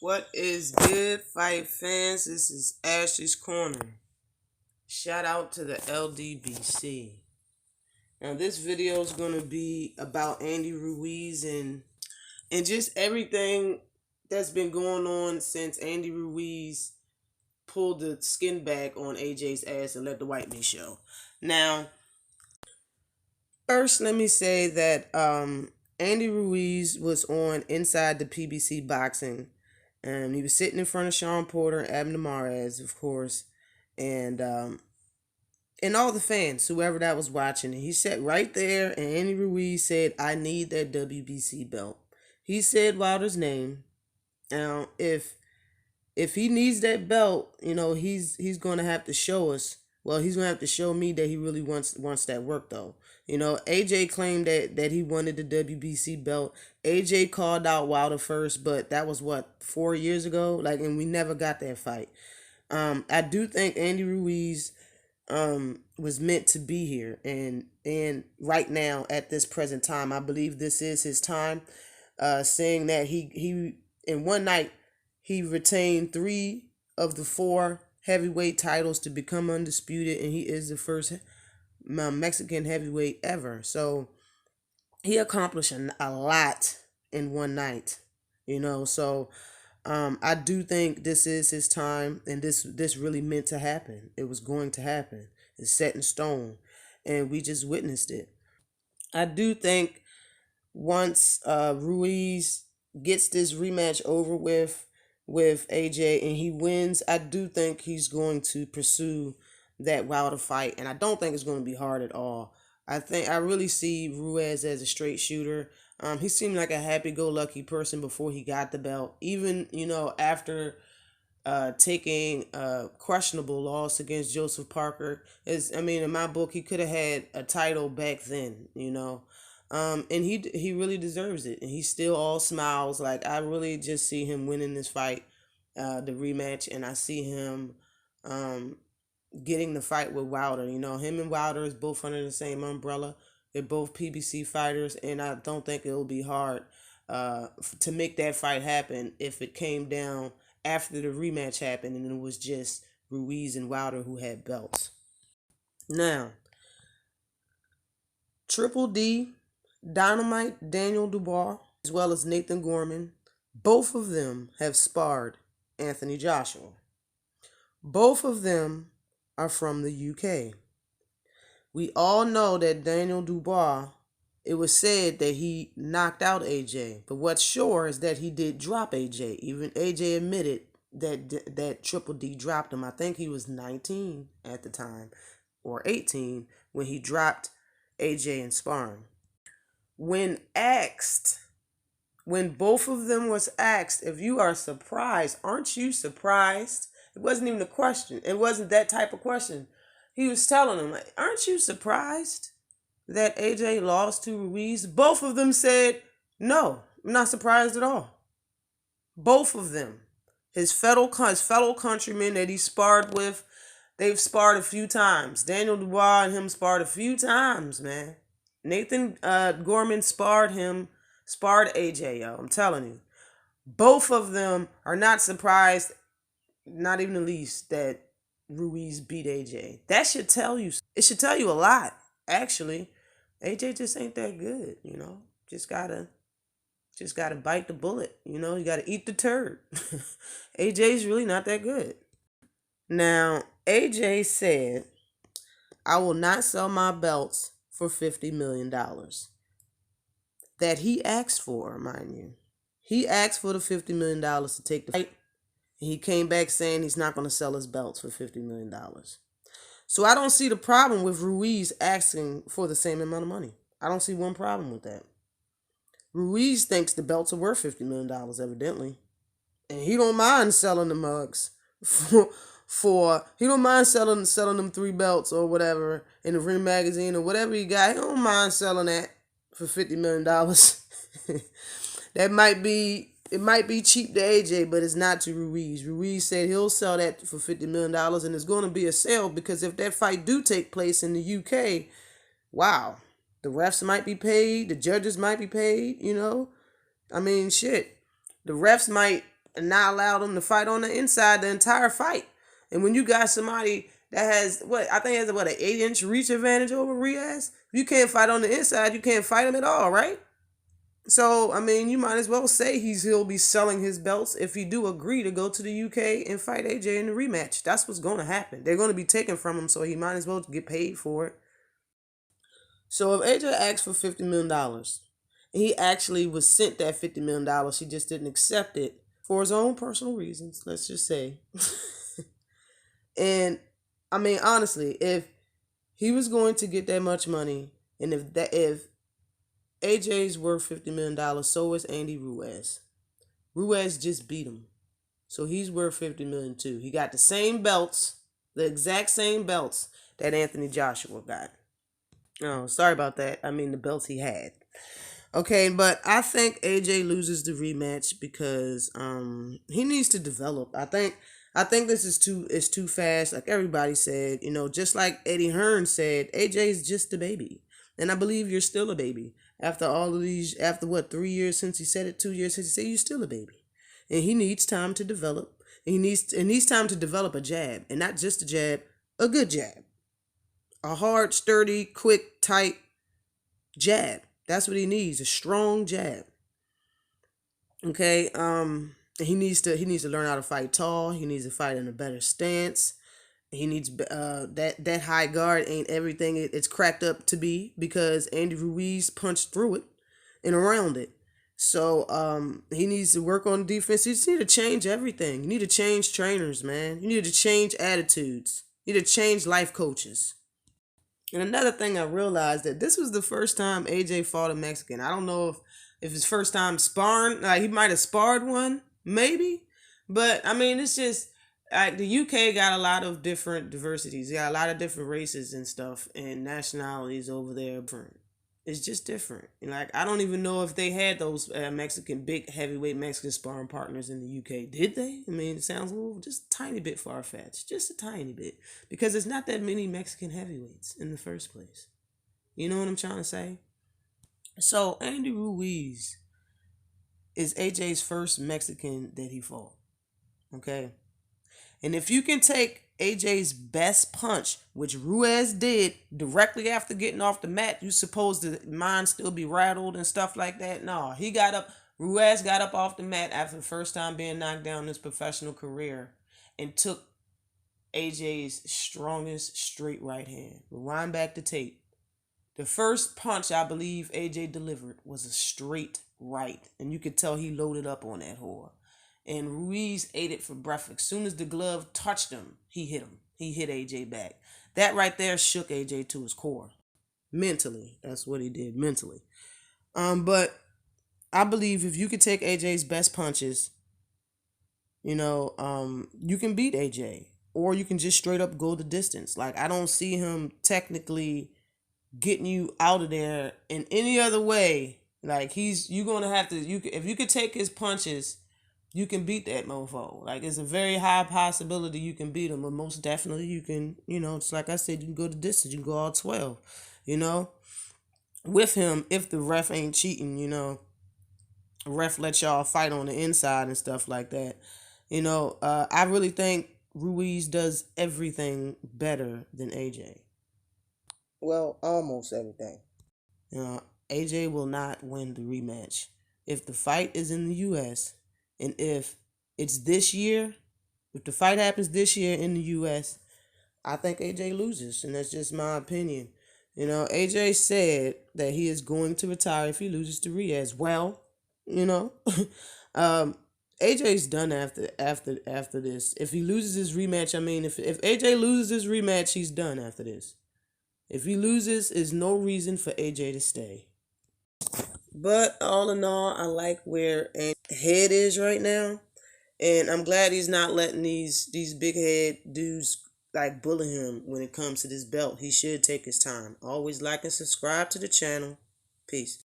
What is good, fight fans? This is Ashley's Corner. Shout out to the LDBC. Now, this video is going to be about Andy Ruiz and just everything that's been going on since Andy Ruiz pulled the skin back on AJ's ass and let the white meat show. Now, first, let me say that Andy Ruiz was on Inside the PBC Boxing. And he was sitting in front of Sean Porter and Abner Mares, of course, and all the fans, whoever that was watching. And he sat right there, and Andy Ruiz said, "I need that WBC belt." He said Wilder's name. Now, if he needs that belt, he's going to have to show us. Well, he's going to have to show me that he really wants that work, though. AJ claimed that he wanted the WBC belt. AJ called out Wilder first, but that was, 4 years ago? And we never got that fight. I do think Andy Ruiz was meant to be here. And right now, at this present time, I believe this is his time. Saying that he in one night, he retained 3 of the 4 heavyweight titles to become undisputed, and he is the first Mexican heavyweight ever. So he accomplished a lot in one night, So I do think this is his time, and this really meant to happen. It was going to happen. It's set in stone, and we just witnessed it. I do think once Ruiz gets this rematch over with AJ and he wins, I do think he's going to pursue that Wilder fight, and I don't think it's going to be hard at all. I really see Ruiz as a straight shooter. He seemed like a happy-go-lucky person before he got the belt. Even, after taking a questionable loss against Joseph Parker. In my book, he could have had a title back then, and he really deserves it. And he still all smiles. I really just see him winning this fight, the rematch, and I see him getting the fight with Wilder. Him and Wilder is both under the same umbrella. They're both PBC fighters, and I don't think it'll be hard to make that fight happen if it came down after the rematch happened and it was just Ruiz and Wilder who had belts. Now, Triple D, Dynamite, Daniel Dubois, as well as Nathan Gorman, both of them have sparred Anthony Joshua. Both of them are from the UK. We all know that Daniel Dubois, it was said that he knocked out AJ, but what's sure is that he did drop AJ. Even AJ admitted that Triple D dropped him. I think he was 19 at the time, or 18, when he dropped AJ in sparring. When both of them was asked, if you are surprised, aren't you surprised? It wasn't even a question. It wasn't that type of question. He was telling them, aren't you surprised that AJ lost to Ruiz? Both of them said, no, I'm not surprised at all. Both of them. His fellow countrymen that he sparred with, they've sparred a few times. Daniel Dubois and him sparred a few times, man. Nathan Gorman sparred AJ, yo. I'm telling you. Both of them are not surprised, not even the least, that Ruiz beat AJ. That should tell you. It should tell you a lot, actually. AJ just ain't that good, Just gotta bite the bullet, You gotta eat the turd. AJ's really not that good. Now, AJ said, "I will not sell my belts for $50 million." That he asked for, mind you. He asked for the $50 million to take the fight. He came back saying he's not going to sell his belts for $50 million. So I don't see the problem with Ruiz asking for the same amount of money. I don't see one problem with that. Ruiz thinks the belts are worth $50 million, evidently. And he don't mind selling the mugs he don't mind selling them 3 belts or whatever in the Ring magazine or whatever he got. He don't mind selling that for $50 million. It might be cheap to AJ, but it's not to Ruiz. Ruiz said he'll sell that for $50 million, and it's going to be a sale because if that fight do take place in the UK, wow, the refs might be paid, the judges might be paid, shit. The refs might not allowed him to fight on the inside the entire fight. And when you got somebody that has what I think has what an 8-inch reach advantage over Riaz, if you can't fight on the inside, you can't fight him at all, right? So I mean, you might as well say he'll be selling his belts if he do agree to go to the UK and fight AJ in the rematch. That's what's going to happen. They're going to be taken from him, so he might as well get paid for it. So if AJ asked for $50 million, he actually was sent that $50 million, he just didn't accept it for his own personal reasons. Let's just say. And I mean, honestly, if he was going to get that much money, and if AJ's worth $50 million, so is Andy Ruiz. Ruiz just beat him, so he's worth $50 million too. He got the same belts, the exact same belts that Anthony Joshua got. Oh, sorry about that. I mean the belts he had. Okay, but I think AJ loses the rematch because he needs to develop. I think this is too fast. Like everybody said, just like Eddie Hearn said, AJ is just a baby. And I believe you're still a baby. After all of these, after what, 3 years since he said it, 2 years since he said, you're still a baby. And he needs time to develop. And he needs time to develop a jab. And not just a jab, a good jab. A hard, sturdy, quick, tight jab. That's what he needs, a strong jab. Okay, he needs to learn how to fight tall. He needs to fight in a better stance. He needs that high guard ain't everything it's cracked up to be, because Andy Ruiz punched through it and around it. So he needs to work on defense. You just need to change everything. You need to change trainers, man. You need to change attitudes. You need to change life coaches. And another thing I realized, that this was the first time AJ fought a Mexican. I don't know if his first time sparring, like he might have sparred one, maybe. But I mean, it's just like the UK got a lot of different diversities. They got a lot of different races and stuff and nationalities over there. It's just different. And like I don't even know if they had those Mexican big heavyweight Mexican sparring partners in the UK. Did they? I mean, it sounds a little just a tiny bit far fetched, just a tiny bit, because there's not that many Mexican heavyweights in the first place. You know what I'm trying to say? So Andy Ruiz is AJ's first Mexican that he fought. Okay. And if you can take AJ's best punch, which Ruiz did directly after getting off the mat, you supposed the mind still be rattled and stuff like that? No, he got up. Ruiz got up off the mat after the first time being knocked down in his professional career and took AJ's strongest straight right hand. Rewind back the tape. The first punch I believe AJ delivered was a straight right, and you could tell he loaded up on that whore. And Ruiz ate it for breakfast. As soon as the glove touched him, he hit him. He hit AJ back. That right there shook AJ to his core. Mentally. That's what he did, mentally. But I believe if you could take AJ's best punches, you can beat AJ. Or you can just straight up go the distance. Like, I don't see him technically getting you out of there in any other way. Like, you're going to have to, if you could take his punches, you can beat that mofo. Like, it's a very high possibility you can beat him, but most definitely you can, it's like I said, you can go the distance. You can go all 12, with him, if the ref ain't cheating, ref let y'all fight on the inside and stuff like that. I really think Ruiz does everything better than AJ. Well, almost everything. AJ will not win the rematch. If the fight is in the U.S., and if it's this year, if the fight happens this year in the U.S., I think AJ loses, and that's just my opinion. AJ said that he is going to retire if he loses to Riaz. Well, AJ's done after this. If he loses his rematch, I mean, if AJ loses his rematch, he's done after this. If he loses, there's no reason for AJ to stay. But all in all, I like where Andy's head is right now. And I'm glad he's not letting these big head dudes like bully him when it comes to this belt. He should take his time. Always like and subscribe to the channel. Peace.